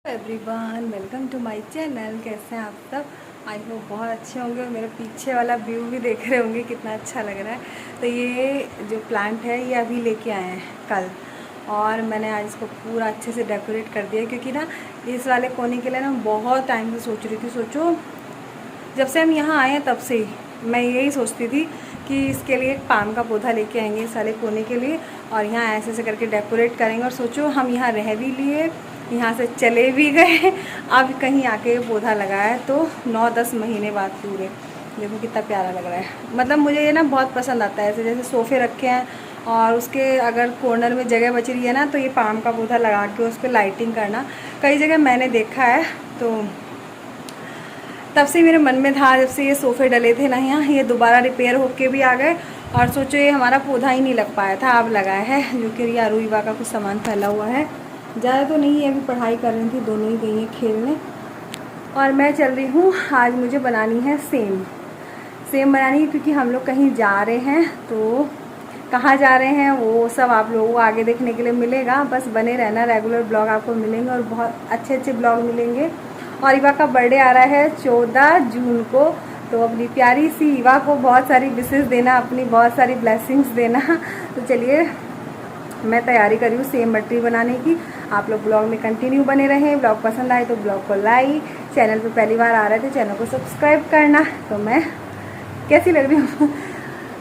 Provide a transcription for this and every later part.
Everyone, welcome to my channel. कैसे हैं आप सब? आई होप बहुत अच्छे होंगे। और मेरे पीछे वाला व्यू भी देख रहे होंगे कितना अच्छा लग रहा है। तो ये जो प्लांट है ये अभी लेके आए हैं कल, और मैंने आज इसको पूरा अच्छे से डेकोरेट कर दिया, क्योंकि ना इस वाले कोने के लिए ना बहुत टाइम से सोच रही थी। सोचो, जब से हम यहाँ आए हैं तब से मैं यही सोचती थी कि इसके लिए एक पाम का पौधा लेके आएंगे इस वाले कोने के लिए, और यहाँ ऐसे ऐसे करके डेकोरेट करेंगे। और सोचो, हम यहाँ रह भी लिए, यहाँ से चले भी गए, अब कहीं आके ये पौधा लगाया है। तो 9-10 महीने बाद पूरे देखो कितना प्यारा लग रहा है। मतलब मुझे ये ना बहुत पसंद आता है। ऐसे जैसे सोफ़े रखे हैं और उसके अगर कॉर्नर में जगह बच रही है ना, तो ये पाम का पौधा लगा के उस पर लाइटिंग करना कई जगह मैंने देखा है। तो तब से मेरे मन में था, जब से ये सोफ़े डले थे ना यहाँ, ये दोबारा रिपेयर होके भी आ गए। और सोचो, ये हमारा पौधा ही नहीं लग पाया था, अब लगाया है। जो कि रिया रुईवा का कुछ सामान फैला हुआ है, ज़्यादा तो नहीं है। अभी पढ़ाई कर रही थी, दोनों ही गई हैं खेलने, और मैं चल रही हूँ। आज मुझे बनानी है सेम बनानी है, क्योंकि हम लोग कहीं जा रहे हैं। तो कहाँ जा रहे हैं वो सब आप लोगों को आगे देखने के लिए मिलेगा। बस बने रहना, रेगुलर ब्लॉग आपको मिलेंगे और बहुत अच्छे अच्छे ब्लॉग मिलेंगे। और ईवा का बर्थडे आ रहा है 14 जून को, तो अपनी प्यारी सी ईवा को बहुत सारी विशेस देना, अपनी बहुत सारी ब्लेसिंग्स देना। तो चलिए, मैं तैयारी कर रही हूँ सेम मटरी बनाने की। आप लोग ब्लॉग में कंटिन्यू बने रहें। ब्लॉग पसंद आए तो ब्लॉग को लाइक, चैनल पे पहली बार आ रहे थे चैनल को सब्सक्राइब करना। तो मैं कैसी लग रही हूँ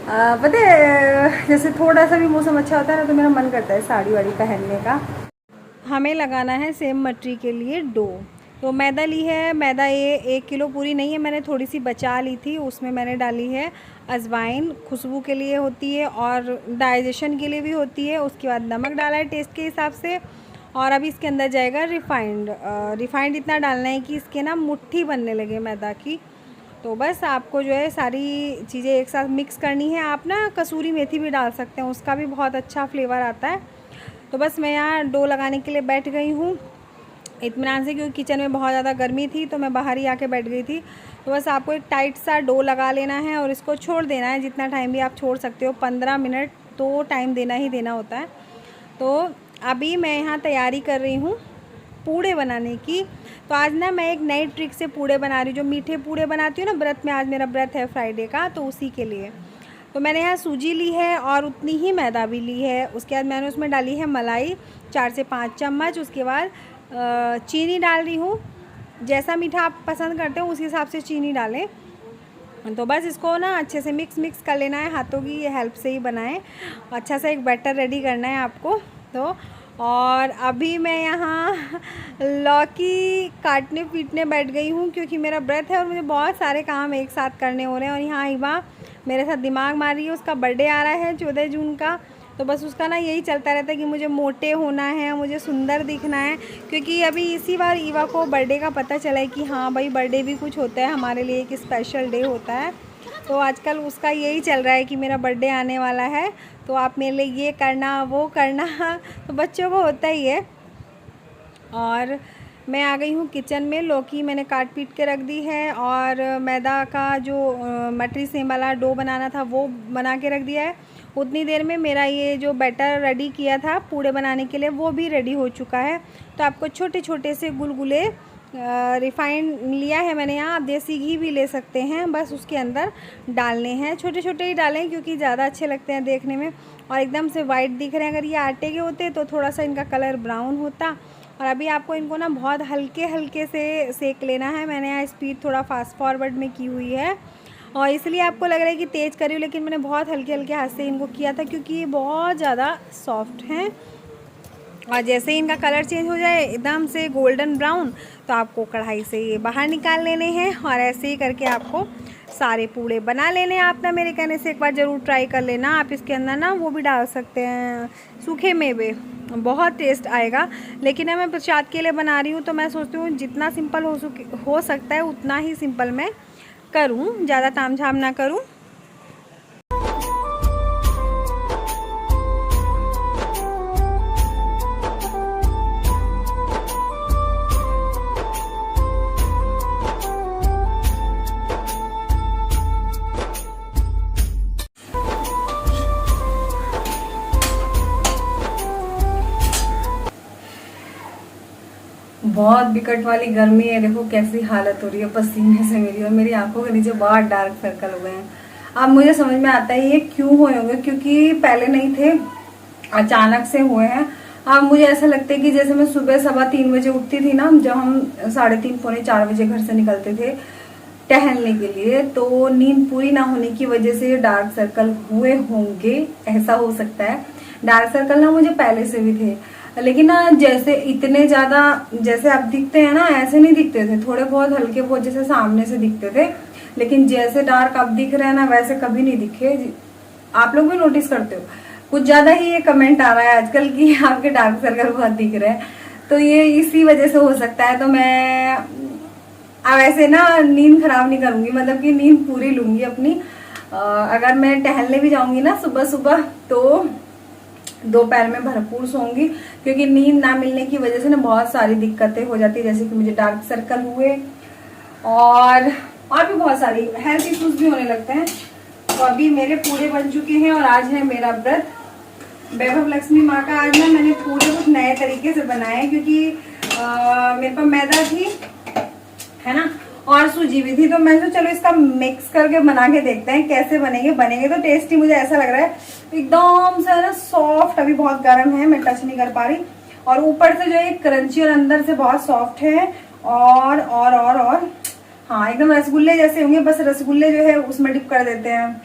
पता है, जैसे थोड़ा सा भी मौसम अच्छा होता है ना, तो मेरा मन करता है साड़ी वाड़ी पहनने का। हमें लगाना है सेम मटरी के लिए डो। तो मैदा ली है, मैदा ये 1 किलो पूरी नहीं है, मैंने थोड़ी सी बचा ली थी। उसमें मैंने डाली है अजवाइन, खुशबू के लिए होती है और डाइजेशन के लिए भी होती है। उसके बाद नमक डाला है टेस्ट के हिसाब से। और अभी इसके अंदर जाएगा रिफाइंड इतना डालना है कि इसके ना मुट्ठी बनने लगे मैदा की। तो बस आपको जो है सारी चीज़ें एक साथ मिक्स करनी है। आप ना कसूरी मेथी भी डाल सकते हैं, उसका भी बहुत अच्छा फ्लेवर आता है। तो बस मैं यहाँ डो लगाने के लिए बैठ गई हूँ इत्मीनान से, क्योंकि किचन में बहुत ज़्यादा गर्मी थी तो मैं बाहर ही आके बैठ गई थी। तो बस आपको एक टाइट सा डो लगा लेना है और इसको छोड़ देना है, जितना टाइम भी आप छोड़ सकते हो। 15 मिनट तो टाइम देना ही देना होता है। तो अभी मैं यहाँ तैयारी कर रही हूँ पूड़े बनाने की। तो आज ना मैं एक नई ट्रिक से पूड़े बना रही हूँ, जो मीठे पूड़े बनाती हूँ ना व्रत में। आज मेरा व्रत है फ्राइडे का, तो उसी के लिए तो मैंने यहाँ सूजी ली है और उतनी ही मैदा भी ली है। उसके बाद मैंने उसमें डाली है मलाई 4 से 5 चम्मच। उसके बाद चीनी डाल रही हूँ, जैसा मीठा आप पसंद करते हो उस हिसाब से चीनी डालें। तो बस इसको ना अच्छे से मिक्स कर लेना है, हाथों की हेल्प से ही बनाएं। अच्छा सा एक बैटर रेडी करना है आपको। तो और अभी मैं यहाँ लौकी काटने पीटने बैठ गई हूँ, क्योंकि मेरा व्रत है और मुझे बहुत सारे काम एक साथ करने हो रहे हैं। और यहाँ ईवा मेरे साथ दिमाग मार रही है, उसका बर्थडे आ रहा है 14 जून का। तो बस उसका ना यही चलता रहता है कि मुझे मोटे होना है, मुझे सुंदर दिखना है। क्योंकि अभी इसी बार ईवा को बर्थडे का पता चला है कि हाँ भाई, बर्थडे भी कुछ होता है, हमारे लिए एक स्पेशल डे होता है। तो आजकल उसका यही चल रहा है कि मेरा बर्थडे आने वाला है, तो आप मेरे लिए ये करना वो करना। तो बच्चों को होता ही है। और मैं आ गई हूँ किचन में। लौकी मैंने काट पीट के रख दी है, और मैदा का जो मटरी सेम वाला डो बनाना था वो बना के रख दिया है। उतनी देर में मेरा ये जो बैटर रेडी किया था पूड़े बनाने के लिए, वो भी रेडी हो चुका है। तो आपको छोटे छोटे से गुलगुले रिफाइंड लिया है मैंने यहाँ, आप देसी घी भी ले सकते हैं। बस उसके अंदर डालने हैं, छोटे छोटे ही डालें, क्योंकि ज़्यादा अच्छे लगते हैं देखने में और एकदम से वाइट दिख रहे हैं। अगर ये आटे के होते तो थोड़ा सा इनका कलर ब्राउन होता। और अभी आपको इनको ना बहुत हल्के हल्के से सेक लेना है। मैंने यहाँ स्पीड थोड़ा फास्ट फॉरवर्ड में की हुई है, और इसलिए आपको लग रहा है कि तेज़ करी हूँ, लेकिन मैंने बहुत हल्के हल्के हाथ से इनको किया था, क्योंकि ये बहुत ज़्यादा सॉफ्ट हैं। और जैसे ही इनका कलर चेंज हो जाए एकदम से गोल्डन ब्राउन, तो आपको कढ़ाई से ये बाहर निकाल लेने हैं। और ऐसे ही करके आपको सारे पूड़े बना लेने हैं। आप ना मेरे कहने से एक बार ज़रूर ट्राई कर लेना। आप इसके अंदर ना वो भी डाल सकते हैं, सूखे मेवे, बहुत टेस्ट आएगा। लेकिन मैं प्रसाद के लिए बना रही हूँ, तो मैं सोचती हूँ जितना सिंपल हो सकता है उतना ही सिंपल मैं करूँ, ज़्यादा तामझाम ना करूँ। बहुत विकट वाली गर्मी है, देखो कैसी हालत हो रही है पसीने से मेरी, और मेरी आंखों के नीचे बहुत डार्क सर्कल हो गए हैं। अब मुझे समझ में आता है ये क्यों हुए होंगे, क्योंकि पहले नहीं थे, अचानक से हुए हैं। अब मुझे ऐसा लगता है कि जैसे मैं सुबह 3:15 बजे उठती थी ना, जब हम 3:30 पौने 4 बजे घर से निकलते थे टहलने के लिए, तो नींद पूरी ना होने की वजह से डार्क सर्कल हुए होंगे, ऐसा हो सकता है। डार्क सर्कल ना मुझे पहले से भी थे, लेकिन ना जैसे इतने ज्यादा जैसे अब दिखते हैं ना, ऐसे नहीं दिखते थे, थोड़े बहुत हल्के बहुत जैसे सामने से दिखते थे, लेकिन जैसे डार्क अब दिख रहे हैं ना वैसे कभी नहीं दिखे। आप लोग भी नोटिस करते हो, कुछ ज्यादा ही ये कमेंट आ रहा है आजकल कि आपके डार्क सर्कल बहुत दिख रहे हैं, तो ये इसी वजह से हो सकता है। तो मैं अब ऐसे ना नींद खराब नहीं करूंगी, मतलब कि नींद पूरी लूंगी अपनी। अगर मैं टहलने भी जाऊंगी ना सुबह सुबह, तो दोपहर में भरपूर सोऊंगी, क्योंकि नींद ना मिलने की वजह से ना बहुत सारी दिक्कतें हो जाती है, जैसे कि मुझे डार्क सर्कल हुए और भी बहुत सारी हेल्थ इश्यूज भी होने लगते हैं। तो अभी मेरे पूरे बन चुके हैं और आज है मेरा व्रत वैभव लक्ष्मी माँ का। आज ना मैंने पूरे कुछ नए तरीके से बनाए, क्योंकि मेरे पास मैदा थी है ना, और सूजी भी थी, तो मैं तो चलो इसका मिक्स करके बना के देखते हैं कैसे बनेंगे तो टेस्टी। मुझे ऐसा लग रहा है एकदम से ना सॉफ्ट, अभी बहुत गर्म है मैं टच नहीं कर पा रही, और ऊपर से जो है क्रंची और अंदर से बहुत सॉफ्ट है, और हाँ एकदम रसगुल्ले जैसे होंगे, बस रसगुल्ले जो है उसमें डिप कर देते हैं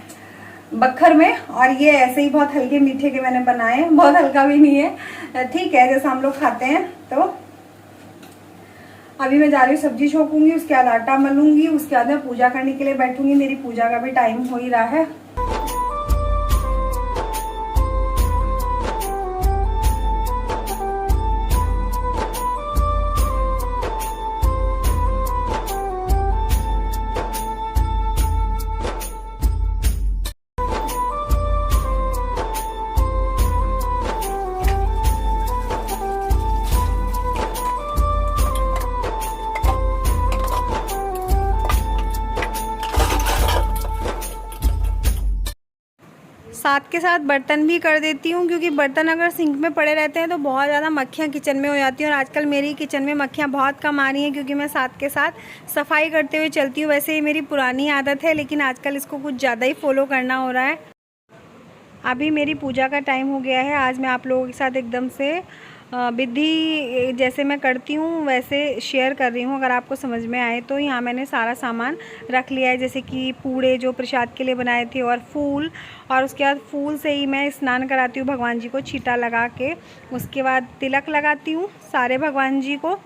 बक्खर में। और ये ऐसे ही बहुत हल्के मीठे के मैंने बनाए हैं, बहुत हल्का भी नहीं है, ठीक है जैसा हम लोग खाते हैं। तो अभी मैं जा रही हूँ सब्जी छोकूंगी, उसके बाद आटा मलूंगी, उसके बाद मैं पूजा करने के लिए बैठूंगी, मेरी पूजा का भी टाइम हो ही रहा है। साथ के साथ बर्तन भी कर देती हूँ, क्योंकि बर्तन अगर सिंक में पड़े रहते हैं तो बहुत ज़्यादा मक्खियाँ किचन में हो जाती हैं, और आजकल मेरी किचन में मक्खियाँ बहुत कम आ रही हैं, क्योंकि मैं साथ के साथ सफाई करते हुए चलती हूँ। वैसे ये मेरी पुरानी आदत है, लेकिन आजकल इसको कुछ ज़्यादा ही फॉलो करना हो रहा है। अभी मेरी पूजा का टाइम हो गया है। आज मैं आप लोगों के साथ एकदम से विधि जैसे मैं करती हूँ वैसे शेयर कर रही हूँ, अगर आपको समझ में आए तो। यहाँ मैंने सारा सामान रख लिया है, जैसे कि पूड़े जो प्रसाद के लिए बनाए थे, और फूल, और उसके बाद फूल से ही मैं स्नान कराती हूँ भगवान जी को छीटा लगा के। उसके बाद तिलक लगाती हूँ सारे भगवान जी को।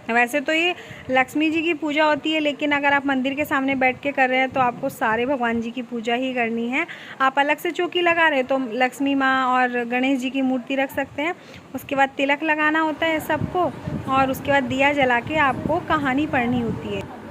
वैसे तो ये लक्ष्मी जी की पूजा होती है, लेकिन अगर आप मंदिर के सामने बैठ के कर रहे हैं तो आपको सारे भगवान जी की पूजा ही करनी है। आप अलग से चौकी लगा रहे हैं तो लक्ष्मी माँ और गणेश जी की मूर्ति रख सकते हैं। उसके बाद तिलक लगाना होता है सबको, और उसके बाद दिया जला के आपको कहानी पढ़नी होती है।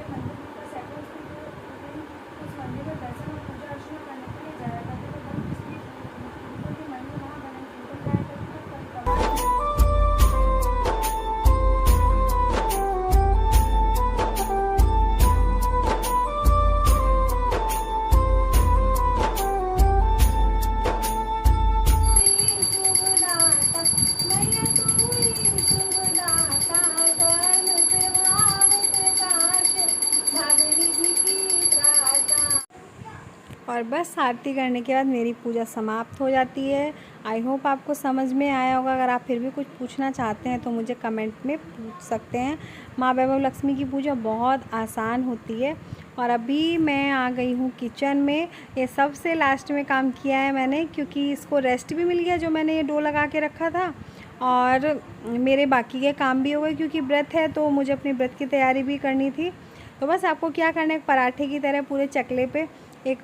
और बस आरती करने के बाद मेरी पूजा समाप्त हो जाती है। आई होप आपको समझ में आया होगा। अगर आप फिर भी कुछ पूछना चाहते हैं तो मुझे कमेंट में पूछ सकते हैं। माँ वैभव लक्ष्मी की पूजा बहुत आसान होती है। और अभी मैं आ गई हूँ किचन में। ये सबसे लास्ट में काम किया है मैंने, क्योंकि इसको रेस्ट भी मिल गया जो मैंने ये डो लगा के रखा था, और मेरे बाकी के काम भी हो गए, क्योंकि व्रत है तो मुझे अपनी व्रत की तैयारी भी करनी थी। तो बस आपको क्या करना है, पराठे की तरह पूरे चकले पे एक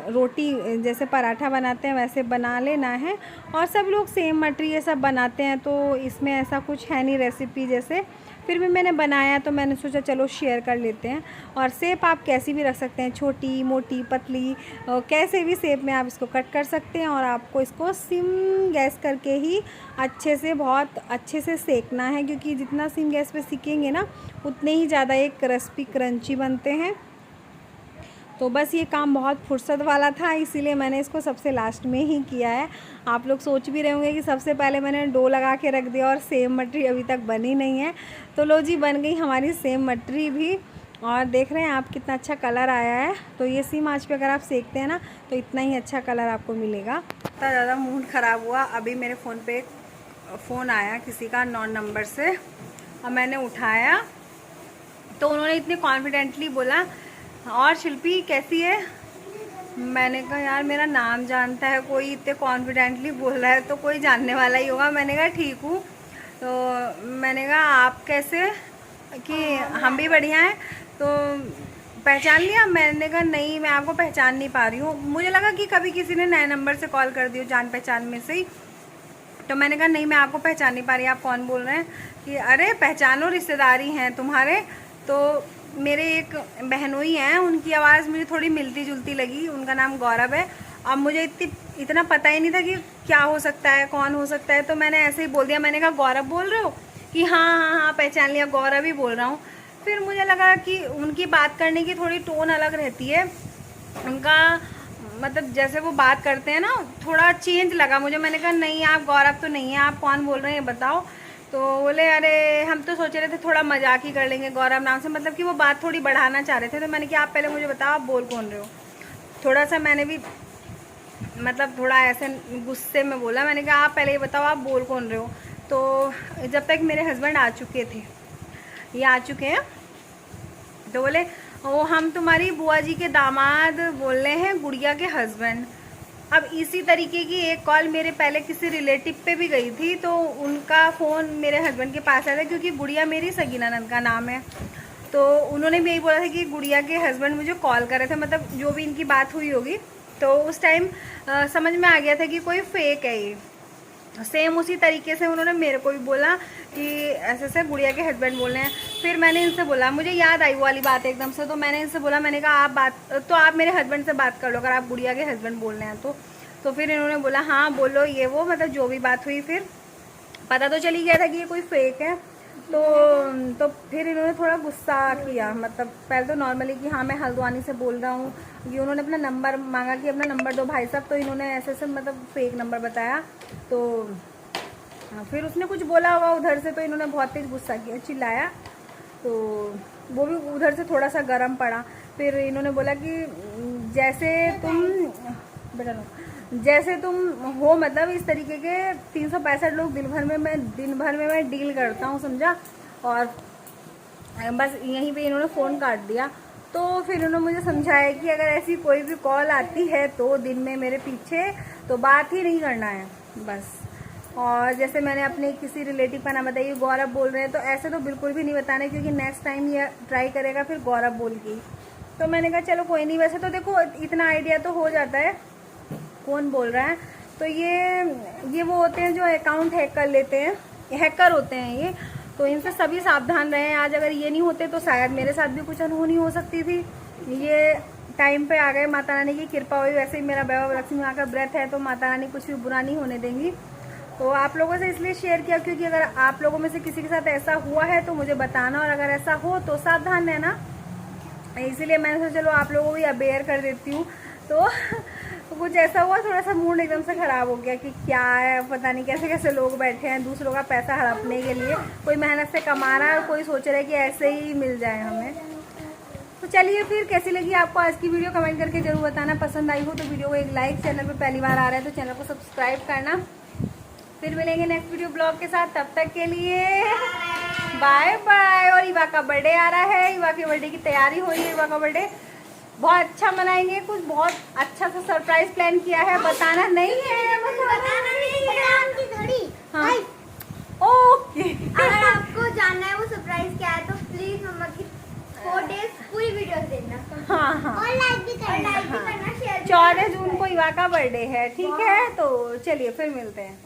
रोटी जैसे पराठा बनाते हैं वैसे बना लेना है। और सब लोग सेम मटरी ये सब बनाते हैं, तो इसमें ऐसा कुछ है नहीं रेसिपी जैसे, फिर भी मैंने बनाया तो मैंने सोचा चलो शेयर कर लेते हैं। और शेप आप कैसी भी रख सकते हैं, छोटी मोटी पतली, कैसे भी शेप में आप इसको कट कर सकते हैं। और आपको इसको सिम गैस करके ही अच्छे से, बहुत अच्छे से सेकना है, क्योंकि जितना सिम गैस पे सेकेंगे ना उतने ही ज़्यादा ये क्रिस्पी क्रंची बनते हैं। तो बस ये काम बहुत फुर्सत वाला था, इसीलिए मैंने इसको सबसे लास्ट में ही किया है। आप लोग सोच भी रहे होंगे कि सबसे पहले मैंने डो लगा के रख दिया और सेम मटरी अभी तक बनी नहीं है। तो लो जी, बन गई हमारी सेम मटरी भी। और देख रहे हैं आप कितना अच्छा कलर आया है। तो ये सी आंच पे अगर आप सेकते हैं ना तो इतना ही अच्छा कलर आपको मिलेगा। इतना ज़्यादा मूड ख़राब हुआ, अभी मेरे फ़ोन पे फ़ोन आया किसी का नॉन नंबर से, और मैंने उठाया तो उन्होंने इतने कॉन्फिडेंटली बोला, और शिल्पी कैसी है। मैंने कहा यार मेरा नाम जानता है कोई, इतने कॉन्फिडेंटली बोल रहा है तो कोई जानने वाला ही होगा। मैंने कहा ठीक हूँ। तो मैंने कहा आप कैसे, कि हम भी बढ़िया हैं। तो पहचान लिया। मैंने कहा नहीं, मैं आपको पहचान नहीं पा रही हूँ। मुझे लगा कि कभी किसी ने नए नंबर से कॉल कर दी हो, जान पहचान में से ही। तो मैंने कहा नहीं, मैं आपको पहचान नहीं पा रही, आप कौन बोल रहे हैं। कि अरे पहचानो, रिश्तेदारी हैं तुम्हारे। तो मेरे एक बहनोई हैं, उनकी आवाज़ मुझे थोड़ी मिलती जुलती लगी। उनका नाम गौरव है। अब मुझे इतना पता ही नहीं था कि क्या हो सकता है, कौन हो सकता है। तो मैंने ऐसे ही बोल दिया। मैंने कहा गौरव बोल रहे हो? कि हाँ पहचान लिया, गौरव ही बोल रहा हूँ। फिर मुझे लगा कि उनकी बात करने की थोड़ी टोन अलग रहती है, उनका मतलब जैसे वो बात करते हैं ना, थोड़ा चेंज लगा मुझे। मैंने कहा नहीं, आप गौरव तो नहीं है, आप कौन बोल रहे हैं बताओ। तो बोले अरे हम तो सोच रहे थे थोड़ा मजाक ही कर लेंगे गौरव नाम से, मतलब कि वो बात थोड़ी बढ़ाना चाह रहे थे। तो मैंने कहा आप पहले मुझे बताओ आप बोल कौन रहे हो। थोड़ा सा मैंने भी मतलब थोड़ा ऐसे गुस्से में बोला। मैंने कहा आप पहले ये बताओ आप बोल कौन रहे हो। तो जब तक मेरे हस्बैंड आ चुके थे, ये आ चुके हैं, तो बोले ओ हम तुम्हारी बुआ जी के दामाद बोल रहे हैं, गुड़िया के हस्बैंड। अब इसी तरीके की एक कॉल मेरे पहले किसी रिलेटिव पे भी गई थी, तो उनका फ़ोन मेरे हस्बैंड के पास आया था, क्योंकि गुड़िया मेरी सगीना नंद का नाम है। तो उन्होंने भी यही बोला था कि गुड़िया के हस्बैंड मुझे कॉल कर रहे थे, मतलब जो भी इनकी बात हुई होगी। तो उस टाइम समझ में आ गया था कि कोई फेक है ये। सेम उसी तरीके से उन्होंने मेरे को भी बोला कि ऐसे ऐसे गुड़िया के हस्बैंड बोल रहे हैं। फिर मैंने इनसे बोला, मुझे याद आई वो वाली बात एकदम से। तो मैंने इनसे बोला, मैंने कहा आप मेरे हस्बैंड से बात कर लो अगर आप गुड़िया के हस्बैंड बोल रहे हैं तो फिर इन्होंने बोला हाँ बोलो ये वो, मतलब जो भी बात हुई। फिर पता तो चली गया था कि ये कोई फेक है। तो फिर इन्होंने थोड़ा गुस्सा किया, मतलब पहले तो नॉर्मली कि हाँ मैं हल्द्वानी से बोल रहा हूँ। ये उन्होंने अपना नंबर मांगा कि अपना नंबर दो भाई साहब। तो इन्होंने ऐसे मतलब फेक नंबर बताया। तो फिर उसने कुछ बोला होगा उधर से, तो इन्होंने बहुत तेज गुस्सा किया, चिल्लाया। तो वो भी उधर से थोड़ा सा गर्म पड़ा। फिर इन्होंने बोला कि जैसे तुम हो, मतलब इस तरीके के 365 लोग दिन भर में मैं डील करता हूँ, समझा। और बस यहीं पे इन्होंने फ़ोन काट दिया। तो फिर उन्होंने मुझे समझाया कि अगर ऐसी कोई भी कॉल आती है तो दिन में मेरे पीछे तो बात ही नहीं करना है बस। और जैसे मैंने अपने किसी रिलेटिव का नाम बताया, गौरव बोल रहे हैं, तो ऐसे तो बिल्कुल भी नहीं बताना, क्योंकि नेक्स्ट टाइम ये ट्राई करेगा फिर गौरव बोल के। तो मैंने कहा चलो कोई नहीं, वैसे तो देखो इतना आइडिया तो हो जाता है कौन बोल रहा है। तो ये वो होते हैं जो अकाउंट हैक कर लेते हैं, हैकर होते हैं ये। तो इनसे सभी सावधान रहें। आज अगर ये नहीं होते तो शायद मेरे साथ भी कुछ अनहोनी हो सकती थी। ये टाइम पे आ गए, माता रानी की कृपा हुई। वैसे ही मेरा वैभव लक्ष्मी माँ का व्रत है, तो माता रानी कुछ भी बुरा नहीं होने देंगी। तो आप लोगों से इसलिए शेयर किया क्योंकि अगर आप लोगों में से किसी के साथ ऐसा हुआ है तो मुझे बताना, और अगर ऐसा हो तो सावधान रहना। इसीलिए मैंने सोचा चलो आप लोगों को भी अवेयर कर देती हूँ। तो कुछ ऐसा हुआ, थोड़ा सा मूड एकदम से ख़राब हो गया कि क्या है, पता नहीं कैसे कैसे लोग बैठे हैं दूसरों का पैसा हड़पने के लिए। कोई मेहनत से कमा रहा है और कोई सोच रहा है कि ऐसे ही मिल जाए हमें। तो चलिए फिर, कैसी लगी आपको आज की वीडियो कमेंट करके जरूर बताना। पसंद आई हो तो वीडियो को एक लाइक, चैनल पर पहली बार आ रहा है तो चैनल को सब्सक्राइब करना। फिर मिलेंगे नेक्स्ट वीडियो ब्लॉग के साथ, तब तक के लिए बाय बाय। और ईवा का बर्थडे आ रहा है, ईवा के बर्थडे की तैयारी हो रही है। ईवा का बर्थडे बहुत अच्छा मनाएंगे, कुछ बहुत अच्छा सा सरप्राइज प्लान किया है, बताना नहीं है, बताना नहीं है थोड़ी। हाँ ओके। अगर आपको जानना है वो सरप्राइज क्या है तो प्लीज मम्मा की 4 डेज पूरी वीडियो देखना। हाँ और लाइक भी करना, शेयर। 14 जून को ईवा का बर्थडे है, ठीक है। तो चलिए फिर मिलते हैं।